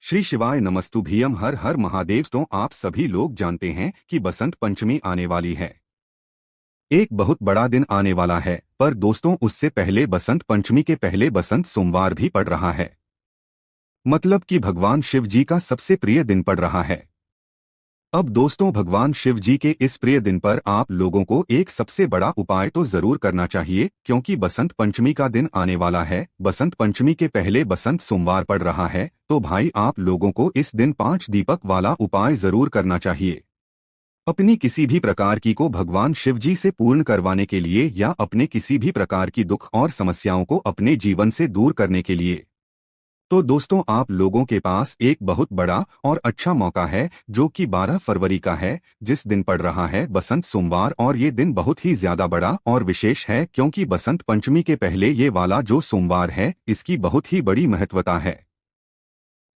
श्री शिवाय नमस्तुभ्यम। हर हर महादेव। तो आप सभी लोग जानते हैं कि बसंत पंचमी आने वाली है। एक बहुत बड़ा दिन आने वाला है, पर दोस्तों उससे पहले बसंत पंचमी के पहले बसंत सोमवार भी पड़ रहा है। मतलब कि भगवान शिव जी का सबसे प्रिय दिन पड़ रहा है। अब दोस्तों भगवान शिव जी के इस प्रिय दिन पर आप लोगों को एक सबसे बड़ा उपाय तो जरूर करना चाहिए, क्योंकि बसंत पंचमी का दिन आने वाला है। बसंत पंचमी के पहले बसंत सोमवार पड़ रहा है, तो भाई आप लोगों को इस दिन 5 दीपक वाला उपाय जरूर करना चाहिए। अपनी किसी भी प्रकार की को भगवान शिव जी से पूर्ण करवाने के लिए या अपने किसी भी प्रकार की दुख और समस्याओं को अपने जीवन से दूर करने के लिए। तो दोस्तों आप लोगों के पास एक बहुत बड़ा और अच्छा मौका है, जो कि 12 फरवरी का है, जिस दिन पड़ रहा है बसंत सोमवार। और ये दिन बहुत ही ज्यादा बड़ा और विशेष है, क्योंकि बसंत पंचमी के पहले ये वाला जो सोमवार है, इसकी बहुत ही बड़ी महत्वता है।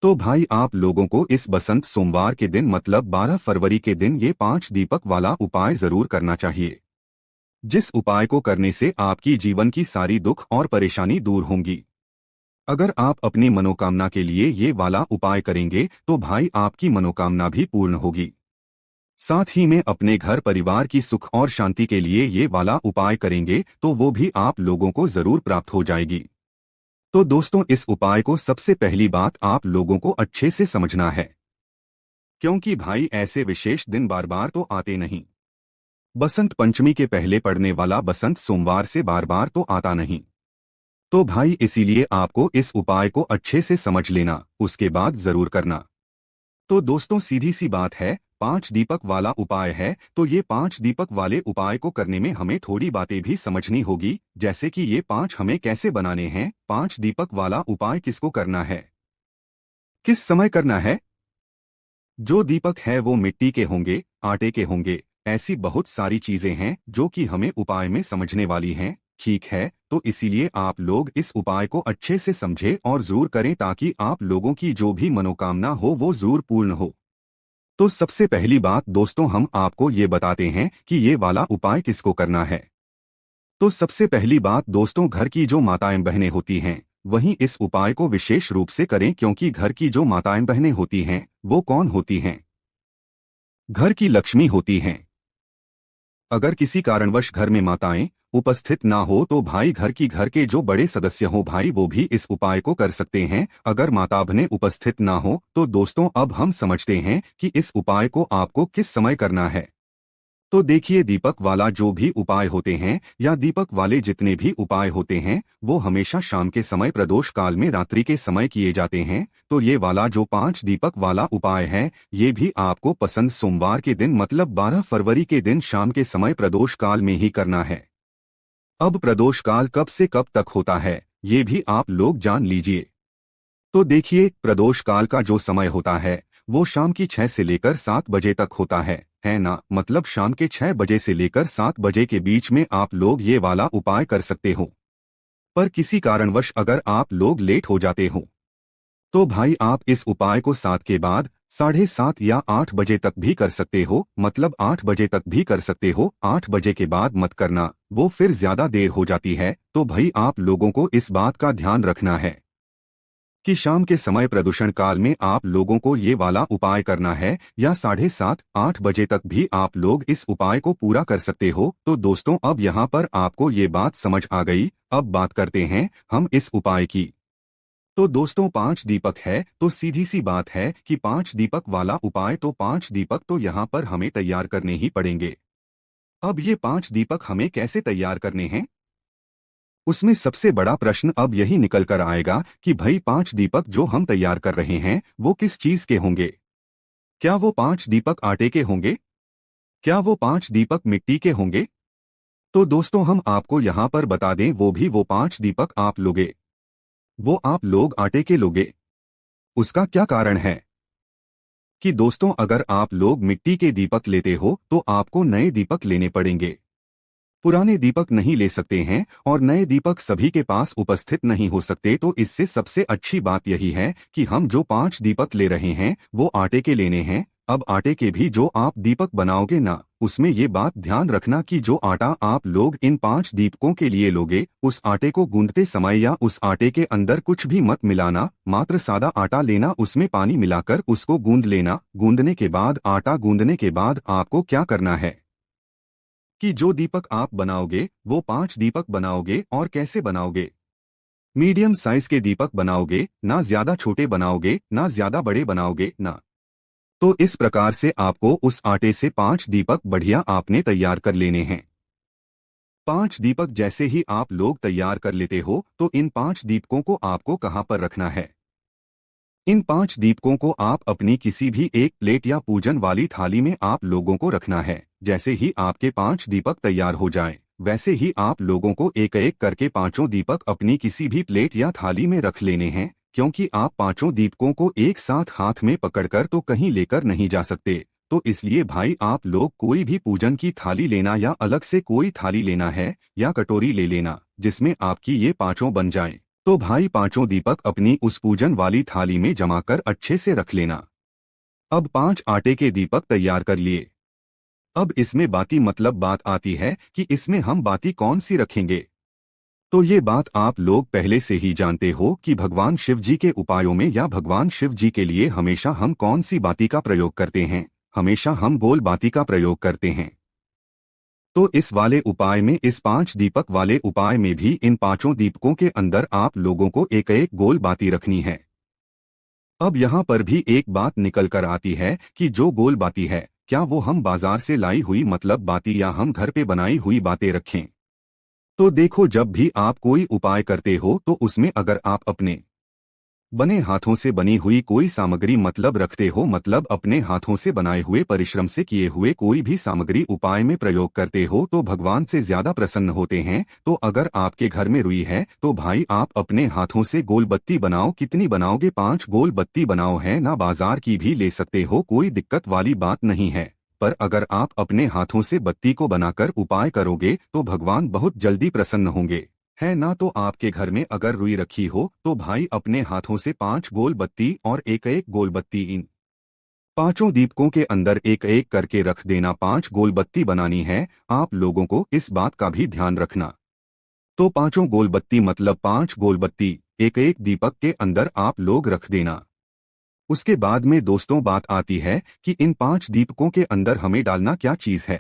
तो भाई आप लोगों को इस बसंत सोमवार के दिन मतलब 12 फरवरी के दिन ये 5 दीपक वाला उपाय जरूर करना चाहिए, जिस उपाय को करने से आपकी जीवन की सारी दुख और परेशानी दूर होंगी। अगर आप अपनी मनोकामना के लिए ये वाला उपाय करेंगे तो भाई आपकी मनोकामना भी पूर्ण होगी। साथ ही में अपने घर परिवार की सुख और शांति के लिए ये वाला उपाय करेंगे तो वो भी आप लोगों को जरूर प्राप्त हो जाएगी। तो दोस्तों इस उपाय को सबसे पहली बात आप लोगों को अच्छे से समझना है, क्योंकि भाई ऐसे विशेष दिन बार बार तो आते नहीं। बसंत पंचमी के पहले पड़ने वाला बसंत सोमवार से बार बार तो आता नहीं। तो भाई इसीलिए आपको इस उपाय को अच्छे से समझ लेना, उसके बाद जरूर करना। तो दोस्तों सीधी सी बात है, 5 दीपक वाला उपाय है, तो ये 5 दीपक वाले उपाय को करने में हमें थोड़ी बातें भी समझनी होगी, जैसे कि ये 5 हमें कैसे बनाने हैं, 5 दीपक वाला उपाय किसको करना है, किस समय करना है। जो दीपक है वो मिट्टी के होंगे, आटे के होंगे। ऐसी बहुत सारी चीजें हैं जो कि हमें उपाय में समझने वाली हैं। ठीक है, तो इसीलिए आप लोग इस उपाय को अच्छे से समझें और जरूर करें, ताकि आप लोगों की जो भी मनोकामना हो वो जरूर पूर्ण हो। तो सबसे पहली बात दोस्तों हम आपको ये बताते हैं कि ये वाला उपाय किसको करना है। तो सबसे पहली बात दोस्तों घर की जो माताएं बहनें होती हैं वहीं इस उपाय को विशेष रूप से करें, क्योंकि घर की जो माताएं बहनें होती हैं वो कौन होती हैं? घर की लक्ष्मी होती हैं। अगर किसी कारणवश घर में माताएं उपस्थित ना हो तो भाई घर के जो बड़े सदस्य हो भाई वो भी इस उपाय को कर सकते हैं। अगर माता बहनें उपस्थित ना हो तो दोस्तों अब हम समझते हैं कि इस उपाय को आपको किस समय करना है। तो देखिए दीपक वाला जो भी उपाय होते हैं या दीपक वाले जितने भी उपाय होते हैं वो हमेशा शाम के समय प्रदोष काल में रात्रि के समय किए जाते हैं। तो ये वाला जो 5 दीपक वाला उपाय है ये भी आपको पसंद सोमवार के दिन मतलब 12 फरवरी के दिन शाम के समय प्रदोष काल में ही करना है। अब प्रदोष काल कब से कब तक होता है ये भी आप लोग जान लीजिए। तो देखिए प्रदोष काल का जो समय होता है वो शाम की 6 से लेकर 7 बजे तक होता है ना। मतलब शाम के 6 बजे से लेकर 7 बजे के बीच में आप लोग ये वाला उपाय कर सकते हो। पर किसी कारणवश अगर आप लोग लेट हो जाते हो तो भाई आप इस उपाय को 7 के बाद 7:30 या 8 बजे तक भी कर सकते हो। मतलब 8 बजे तक भी कर सकते हो, 8 बजे के बाद मत करना, वो फिर ज्यादा देर हो जाती है। तो भाई आप लोगों को इस बात का ध्यान रखना है कि शाम के समय प्रदूषण काल में आप लोगों को ये वाला उपाय करना है, या 7:30-8 बजे तक भी आप लोग इस उपाय को पूरा कर सकते हो। तो दोस्तों अब यहाँ पर आपको ये बात समझ आ गई। अब बात करते हैं हम इस उपाय की। तो दोस्तों 5 दीपक है, तो सीधी सी बात है कि 5 दीपक वाला उपाय, तो 5 दीपक तो यहाँ पर हमें तैयार करने ही पड़ेंगे। अब ये 5 दीपक हमें कैसे तैयार करने हैं, उसमें सबसे बड़ा प्रश्न अब यही निकल कर आएगा कि भाई 5 दीपक जो हम तैयार कर रहे हैं वो किस चीज के होंगे। क्या वो 5 दीपक आटे के होंगे? क्या वो 5 दीपक मिट्टी के होंगे? तो दोस्तों हम आपको यहाँ पर बता दें, वो 5 दीपक आप लोगे, वो आप लोग आटे के लोगे। उसका क्या कारण है कि दोस्तों अगर आप लोग मिट्टी के दीपक लेते हो तो आपको नए दीपक लेने पड़ेंगे, पुराने दीपक नहीं ले सकते हैं, और नए दीपक सभी के पास उपस्थित नहीं हो सकते। तो इससे सबसे अच्छी बात यही है कि हम जो 5 दीपक ले रहे हैं वो आटे के लेने हैं। अब आटे के भी जो आप दीपक बनाओगे ना, उसमें ये बात ध्यान रखना कि जो आटा आप लोग इन 5 दीपकों के लिए लोगे, उस आटे को गूंदते समय या उस आटे के अंदर कुछ भी मत मिलाना। मात्र सादा आटा लेना, उसमें पानी मिलाकर उसको गूंद लेना। गूंदने के बाद, आटा गूंदने के बाद आपको क्या करना है कि जो दीपक आप बनाओगे वो 5 दीपक बनाओगे। और कैसे बनाओगे? मीडियम साइज के दीपक बनाओगे, ना ज्यादा छोटे बनाओगे, ना ज्यादा बड़े बनाओगे ना। तो इस प्रकार से आपको उस आटे से 5 दीपक बढ़िया आपने तैयार कर लेने हैं। 5 दीपक जैसे ही आप लोग तैयार कर लेते हो, तो इन 5 दीपकों को आपको कहां पर रखना है? इन 5 दीपकों को आप अपनी किसी भी एक प्लेट या पूजन वाली थाली में आप लोगों को रखना है। जैसे ही आपके 5 दीपक तैयार हो जाएं, वैसे ही आप लोगों को एक एक करके 5 दीपक अपनी किसी भी प्लेट या थाली में रख लेने हैं। क्योंकि आप 5 दीपकों को एक साथ हाथ में पकड़कर तो कहीं लेकर नहीं जा सकते, तो इसलिए भाई आप लोग कोई भी पूजन की थाली लेना, या अलग से कोई थाली लेना है, या कटोरी ले लेना जिसमें आपकी ये 5 बन जाएं। तो भाई 5 दीपक अपनी उस पूजन वाली थाली में जमा कर अच्छे से रख लेना। अब 5 आटे के दीपक तैयार कर लिए। अब इसमें बाती मतलब बात आती है कि इसमें हम बाती कौन सी रखेंगे। तो ये बात आप लोग पहले से ही जानते हो कि भगवान शिव जी के उपायों में या भगवान शिव जी के लिए हमेशा हम कौन सी बाती का प्रयोग करते हैं। हमेशा हम गोल बाती का प्रयोग करते हैं। तो इस वाले उपाय में, इस 5 दीपक वाले उपाय में भी इन 5 दीपकों के अंदर आप लोगों को एक एक गोल बाती रखनी है। अब यहाँ पर भी एक बात निकल कर आती है कि जो गोल बाती है, क्या वो हम बाजार से लाई हुई मतलब बाती, या हम घर पे बनाई हुई बातें रखें? तो देखो, जब भी आप कोई उपाय करते हो तो उसमें अगर आप अपने बने हाथों से बनी हुई कोई सामग्री मतलब रखते हो, मतलब अपने हाथों से बनाए हुए परिश्रम से किए हुए कोई भी सामग्री उपाय में प्रयोग करते हो, तो भगवान से ज्यादा प्रसन्न होते हैं। तो अगर आपके घर में रुई है तो भाई आप अपने हाथों से गोल बत्ती बनाओ। कितनी बनाओगे? 5 गोल बत्ती बनाओ, है ना। बाजार की भी ले सकते हो, कोई दिक्कत वाली बात नहीं है। पर अगर आप अपने हाथों से बत्ती को बनाकर उपाय करोगे तो भगवान बहुत जल्दी प्रसन्न होंगे, है ना। तो आपके घर में अगर रुई रखी हो तो भाई अपने हाथों से 5 गोल बत्ती और एक एक गोल बत्ती इन 5 दीपकों के अंदर एक एक करके रख देना। 5 गोल बत्ती बनानी है आप लोगों को, इस बात का भी ध्यान रखना। तो 5 गोल बत्ती मतलब 5 गोल बत्ती एक एक दीपक के अंदर आप लोग रख देना। उसके बाद में दोस्तों बात आती है कि इन 5 दीपकों के अंदर हमें डालना क्या चीज है,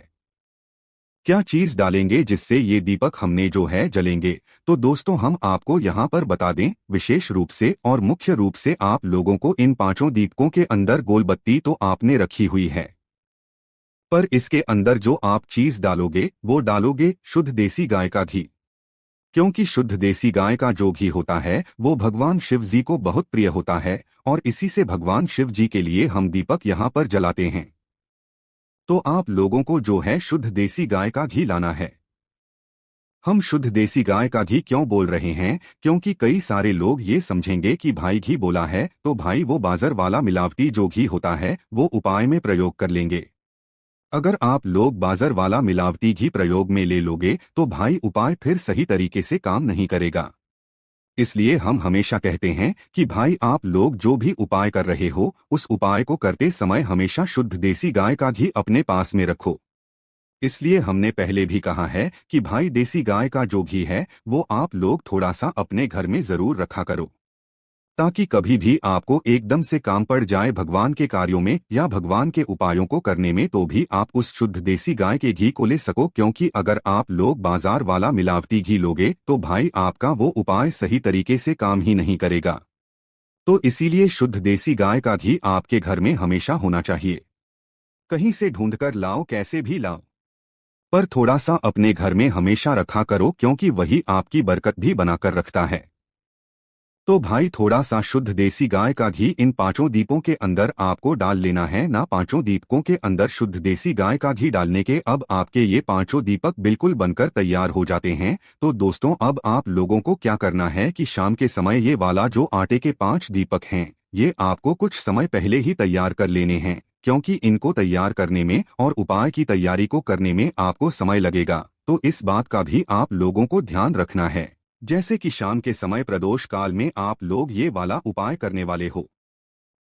क्या चीज डालेंगे जिससे ये दीपक हमने जो है जलेंगे। तो दोस्तों हम आपको यहाँ पर बता दें, विशेष रूप से और मुख्य रूप से आप लोगों को इन 5 दीपकों के अंदर गोल बत्ती तो आपने रखी हुई है, पर इसके अंदर जो आप चीज डालोगे वो डालोगे शुद्ध देसी गाय का घी। क्योंकि शुद्ध देसी गाय का जो घी होता है वो भगवान शिव जी को बहुत प्रिय होता है, और इसी से भगवान शिव जी के लिए हम दीपक यहाँ पर जलाते हैं। तो आप लोगों को जो है शुद्ध देसी गाय का घी लाना है। हम शुद्ध देसी गाय का घी क्यों बोल रहे हैं? क्योंकि कई सारे लोग ये समझेंगे कि भाई घी बोला है तो भाई वो बाजार वाला मिलावटी जो घी होता है वो उपाय में प्रयोग कर लेंगे। अगर आप लोग बाजार वाला मिलावटी घी प्रयोग में ले लोगे तो भाई उपाय फिर सही तरीके से काम नहीं करेगा। इसलिए हम हमेशा कहते हैं कि भाई आप लोग जो भी उपाय कर रहे हो, उस उपाय को करते समय हमेशा शुद्ध देसी गाय का घी अपने पास में रखो। इसलिए हमने पहले भी कहा है कि भाई देसी गाय का जो घी है वो आप लोग थोड़ा सा अपने घर में जरूर रखा करो, ताकि कभी भी आपको एकदम से काम पड़ जाए भगवान के कार्यों में या भगवान के उपायों को करने में, तो भी आप उस शुद्ध देसी गाय के घी को ले सको। क्योंकि अगर आप लोग बाजार वाला मिलावटी घी लोगे तो भाई आपका वो उपाय सही तरीके से काम ही नहीं करेगा। तो इसीलिए शुद्ध देसी गाय का घी आपके घर में हमेशा होना चाहिए। कहीं से ढूंढकर लाओ, कैसे भी लाओ, पर थोड़ा सा अपने घर में हमेशा रखा करो, क्योंकि वही आपकी बरकत भी बनाकर रखता है। तो भाई थोड़ा सा शुद्ध देसी गाय का घी इन 5 दीपों के अंदर आपको डाल लेना है ना। 5 दीपकों के अंदर शुद्ध देसी गाय का घी डालने के अब आपके ये 5 दीपक बिल्कुल बनकर तैयार हो जाते हैं। तो दोस्तों अब आप लोगों को क्या करना है कि शाम के समय ये वाला जो आटे के 5 दीपक हैं, ये आपको कुछ समय पहले ही तैयार कर लेने हैं। क्योंकि इनको तैयार करने में और उपाय की तैयारी को करने में आपको समय लगेगा, तो इस बात का भी आप लोगों को ध्यान रखना है। जैसे कि शाम के समय प्रदोष काल में आप लोग ये वाला उपाय करने वाले हो,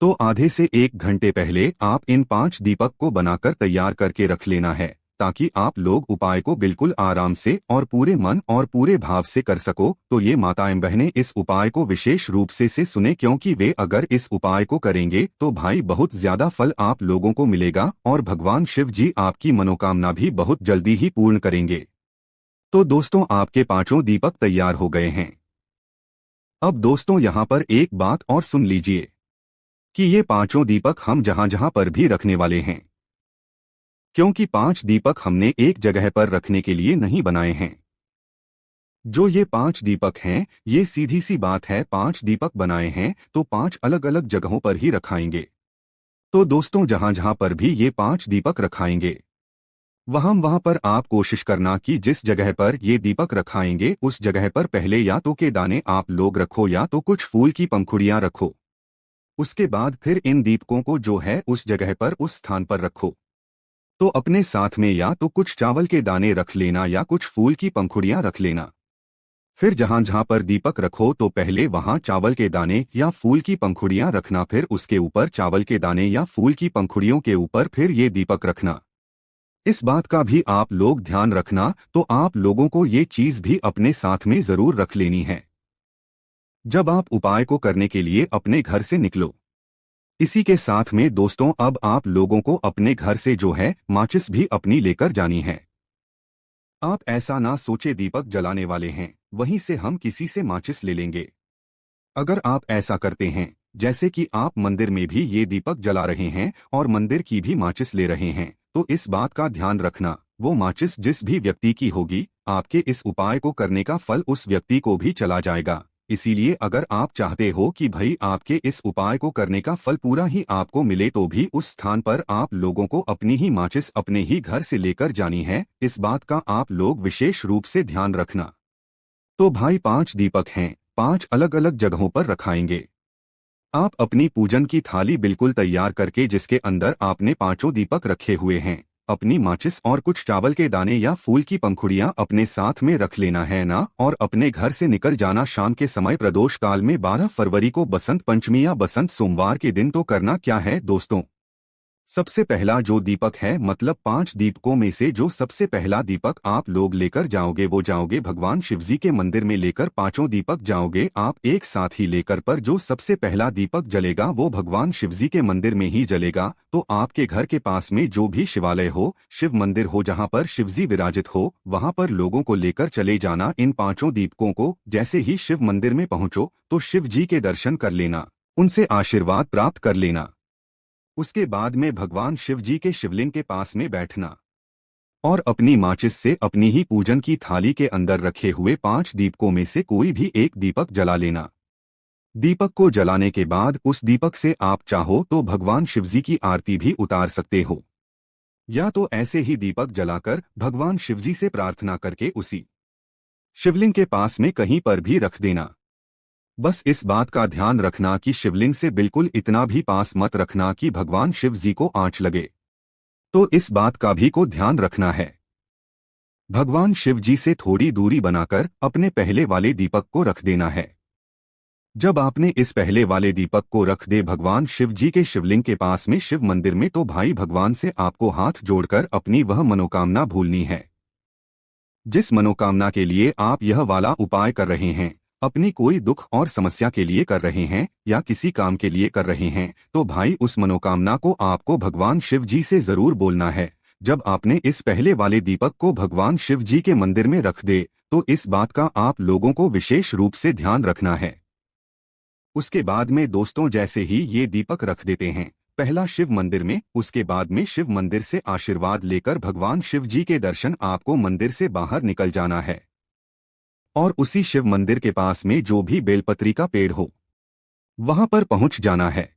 तो आधे से 1 घंटे पहले आप इन 5 दीपक को बनाकर तैयार करके रख लेना है, ताकि आप लोग उपाय को बिल्कुल आराम से और पूरे मन और पूरे भाव से कर सको। तो ये माताएं बहनें इस उपाय को विशेष रूप से सुने, क्योंकि वे अगर इस उपाय को करेंगे तो भाई बहुत ज्यादा फल आप लोगों को मिलेगा और भगवान शिव जी आपकी मनोकामना भी बहुत जल्दी ही पूर्ण करेंगे। तो दोस्तों, आपके 5 दीपक तैयार हो गए हैं। अब दोस्तों, यहाँ पर एक बात और सुन लीजिए कि ये 5 दीपक हम जहां जहां पर भी रखने वाले हैं, क्योंकि 5 दीपक हमने एक जगह पर रखने के लिए नहीं बनाए हैं। जो ये 5 दीपक हैं, ये सीधी सी बात है, 5 दीपक बनाए हैं तो 5 अलग अलग जगहों पर ही रखाएंगे। तो दोस्तों, जहां जहां पर भी ये 5 दीपक रखाएंगे, वहां पर आप कोशिश करना कि जिस जगह पर ये दीपक रखाएंगे उस जगह पर पहले या तो के दाने आप लोग रखो या तो कुछ फूल की पंखुड़ियां रखो। उसके बाद फिर इन दीपकों को जो है उस जगह पर उस स्थान पर रखो। तो अपने साथ में या तो कुछ चावल के दाने रख लेना या कुछ फूल की पंखुड़ियां रख लेना। फिर जहां जहां पर दीपक रखो तो पहले वहां चावल के दाने या फूल की पंखुड़ियां रखना, फिर उसके ऊपर चावल के दाने या फूल की पंखुड़ियों के ऊपर फिर ये दीपक रखना। इस बात का भी आप लोग ध्यान रखना, तो आप लोगों को ये चीज भी अपने साथ में जरूर रख लेनी है जब आप उपाय को करने के लिए अपने घर से निकलो। इसी के साथ में दोस्तों, अब आप लोगों को अपने घर से जो है माचिस भी अपनी लेकर जानी है। आप ऐसा ना सोचे दीपक जलाने वाले हैं वहीं से हम किसी से माचिस ले लेंगे। अगर आप ऐसा करते हैं जैसे कि आप मंदिर में भी ये दीपक जला रहे हैं और मंदिर की भी माचिस ले रहे हैं, तो इस बात का ध्यान रखना, वो माचिस जिस भी व्यक्ति की होगी, आपके इस उपाय को करने का फल उस व्यक्ति को भी चला जाएगा। इसीलिए अगर आप चाहते हो कि भाई आपके इस उपाय को करने का फल पूरा ही आपको मिले, तो भी उस स्थान पर आप लोगों को अपनी ही माचिस अपने ही घर से लेकर जानी है। इस बात का आप लोग विशेष रूप से ध्यान रखना। तो भाई 5 दीपक हैं, 5 अलग अलग जगहों पर रखाएंगे। आप अपनी पूजन की थाली बिल्कुल तैयार करके जिसके अंदर आपने 5 दीपक रखे हुए हैं, अपनी माचिस और कुछ चावल के दाने या फूल की पंखुड़ियां अपने साथ में रख लेना है ना, और अपने घर से निकल जाना शाम के समय प्रदोष काल में 12 फरवरी को बसंत पंचमी या बसंत सोमवार के दिन। तो करना क्या है दोस्तों, सबसे पहला जो दीपक है, मतलब 5 दीपकों में से जो सबसे पहला दीपक आप लोग लेकर जाओगे वो जाओगे भगवान शिवजी के मंदिर में लेकर। 5 दीपक जाओगे आप एक साथ ही लेकर, पर जो सबसे पहला दीपक जलेगा वो भगवान शिवजी के मंदिर में ही जलेगा। तो आपके घर के पास में जो भी शिवालय हो, शिव मंदिर हो, जहाँ पर शिवजी विराजित हो, वहाँ पर लोगों को लेकर चले जाना इन 5 दीपकों को। जैसे ही शिव मंदिर में पहुंचो तो शिव जी के दर्शन कर लेना, उनसे आशीर्वाद प्राप्त कर लेना। उसके बाद में भगवान शिव जी के शिवलिंग के पास में बैठना और अपनी माचिस से अपनी ही पूजन की थाली के अंदर रखे हुए 5 दीपकों में से कोई भी एक दीपक जला लेना। दीपक को जलाने के बाद उस दीपक से आप चाहो तो भगवान शिवजी की आरती भी उतार सकते हो, या तो ऐसे ही दीपक जलाकर भगवान शिवजी से प्रार्थना करके उसी शिवलिंग के पास में कहीं पर भी रख देना। बस इस बात का ध्यान रखना कि शिवलिंग से बिल्कुल इतना भी पास मत रखना कि भगवान शिव जी को आंच लगे। तो इस बात का भी को ध्यान रखना है। भगवान शिव जी से थोड़ी दूरी बनाकर अपने पहले वाले दीपक को रख देना है। जब आपने इस पहले वाले दीपक को रख दे भगवान शिव जी के शिवलिंग के पास में शिव मंदिर में, तो भाई भगवान से आपको हाथ जोड़कर अपनी वह मनोकामना भूलनी है जिस मनोकामना के लिए आप यह वाला उपाय कर रहे हैं। अपनी कोई दुख और समस्या के लिए कर रहे हैं या किसी काम के लिए कर रहे हैं, तो भाई उस मनोकामना को आपको भगवान शिव जी से जरूर बोलना है। जब आपने इस पहले वाले दीपक को भगवान शिव जी के मंदिर में रख दे, तो इस बात का आप लोगों को विशेष रूप से ध्यान रखना है। उसके बाद में दोस्तों, जैसे ही ये दीपक रख देते हैं पहला शिव मंदिर में, उसके बाद में शिव मंदिर से आशीर्वाद लेकर भगवान शिव जी के दर्शन आपको मंदिर से बाहर निकल जाना है और उसी शिव मंदिर के पास में जो भी बेलपत्री का पेड़ हो वहां पर पहुंच जाना है।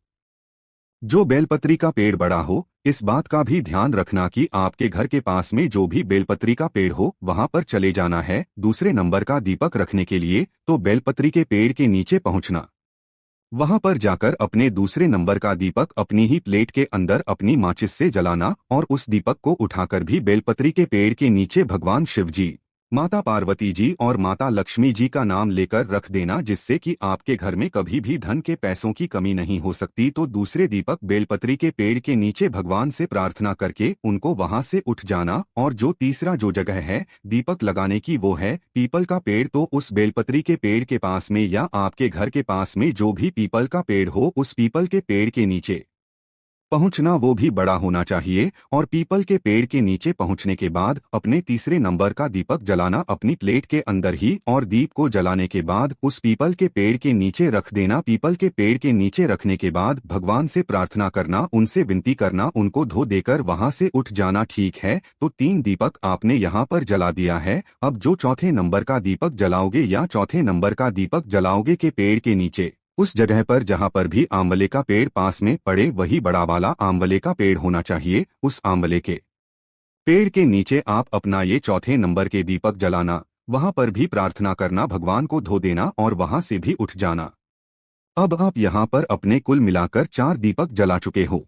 जो बेलपत्री का पेड़ बड़ा हो, इस बात का भी ध्यान रखना कि आपके घर के पास में जो भी बेलपत्री का पेड़ हो वहां पर चले जाना है दूसरे नंबर का दीपक रखने के लिए। तो बेलपत्री के पेड़ के नीचे पहुंचना, वहां पर जाकर अपने दूसरे नंबर का दीपक अपनी ही प्लेट के अंदर अपनी माचिस से जलाना और उस दीपक को उठाकर भी बेलपत्री के पेड़ के नीचे भगवान शिव जी माता पार्वती जी और माता लक्ष्मी जी का नाम लेकर रख देना, जिससे कि आपके घर में कभी भी धन के पैसों की कमी नहीं हो सकती। तो दूसरे दीपक बेलपत्री के पेड़ के नीचे भगवान से प्रार्थना करके उनको वहां से उठ जाना। और जो तीसरा जो जगह है दीपक लगाने की वो है पीपल का पेड़। तो उस बेलपत्री के पेड़ के पास में या आपके घर के पास में जो भी पीपल का पेड़ हो उस पीपल के पेड़ के नीचे पहुंचना, वो भी बड़ा होना चाहिए। और पीपल के पेड़ के नीचे पहुंचने के बाद अपने तीसरे नंबर का दीपक जलाना अपनी प्लेट के अंदर ही, और दीप को जलाने के बाद उस पीपल के पेड़ के नीचे रख देना। पीपल के पेड़ के नीचे रखने के बाद भगवान से प्रार्थना करना, उनसे विनती करना, उनको धो देकर वहां से उठ जाना। ठीक है, तो 3 दीपक आपने यहाँ पर जला दिया है। अब जो चौथे नंबर का दीपक जलाओगे या चौथे नंबर का दीपक जलाओगे के पेड़ के नीचे उस जगह पर जहां पर भी आंवले का पेड़ पास में पड़े वही बड़ा वाला आंवले का पेड़ होना चाहिए। उस आंवले के पेड़ के नीचे आप अपना ये चौथे नंबर के दीपक जलाना, वहां पर भी प्रार्थना करना, भगवान को धो देना और वहां से भी उठ जाना। अब आप यहां पर अपने कुल मिलाकर 4 दीपक जला चुके हो।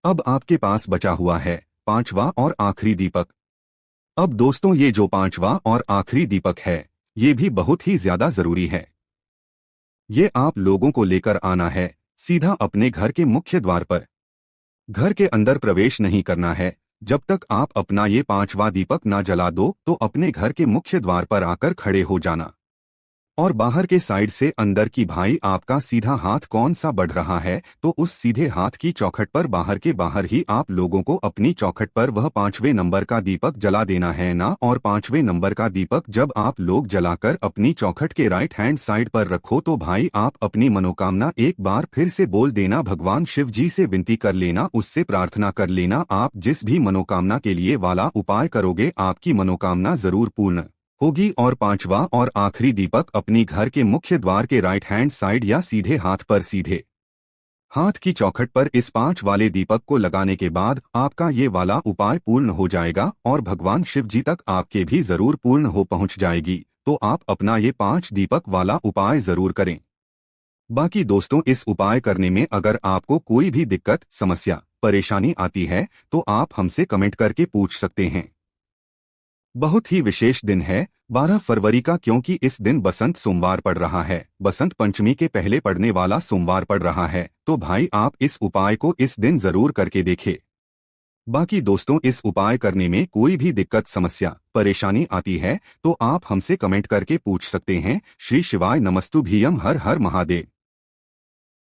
अब आपके पास बचा हुआ है 5वां और आखिरी दीपक। अब दोस्तों ये जो 5वां और आखिरी दीपक है ये भी बहुत ही ज्यादा जरूरी है। ये आप लोगों को लेकर आना है सीधा अपने घर के मुख्य द्वार पर। घर के अंदर प्रवेश नहीं करना है जब तक आप अपना ये 5वां दीपक ना जला दो। तो अपने घर के मुख्य द्वार पर आकर खड़े हो जाना और बाहर के साइड से अंदर की भाई आपका सीधा हाथ कौन सा बढ़ रहा है तो उस सीधे हाथ की चौखट पर बाहर के बाहर ही आप लोगों को अपनी चौखट पर वह 5वें नंबर का दीपक जला देना है ना। और 5वें नंबर का दीपक जब आप लोग जलाकर अपनी चौखट के राइट हैंड साइड पर रखो तो भाई आप अपनी मनोकामना एक बार फिर से बोल देना, भगवान शिव जी से विनती कर लेना, उससे प्रार्थना कर लेना। आप जिस भी मनोकामना के लिए वाला उपाय करोगे आपकी मनोकामना जरूर पूर्ण होगी। और 5वां और आखिरी दीपक अपनी घर के मुख्य द्वार के राइट हैंड साइड या सीधे हाथ पर सीधे हाथ की चौखट पर इस 5 वाले दीपक को लगाने के बाद आपका ये वाला उपाय पूर्ण हो जाएगा और भगवान शिव जी तक आपके भी जरूर पूर्ण हो पहुंच जाएगी। तो आप अपना ये 5 दीपक वाला उपाय जरूर करें। बाकी दोस्तों इस उपाय करने में अगर आपको कोई भी दिक्कत, समस्या, परेशानी आती है तो आप हमसे कमेंट करके पूछ सकते हैं। बहुत ही विशेष दिन है 12 फरवरी का, क्योंकि इस दिन बसंत सोमवार पड़ रहा है। बसंत पंचमी के पहले पड़ने वाला सोमवार पड़ रहा है। तो भाई आप इस उपाय को इस दिन जरूर करके देखें। बाकी दोस्तों इस उपाय करने में कोई भी दिक्कत, समस्या, परेशानी आती है तो आप हमसे कमेंट करके पूछ सकते हैं। श्री शिवाय नमस्तुभ्यम, हर हर महादेव।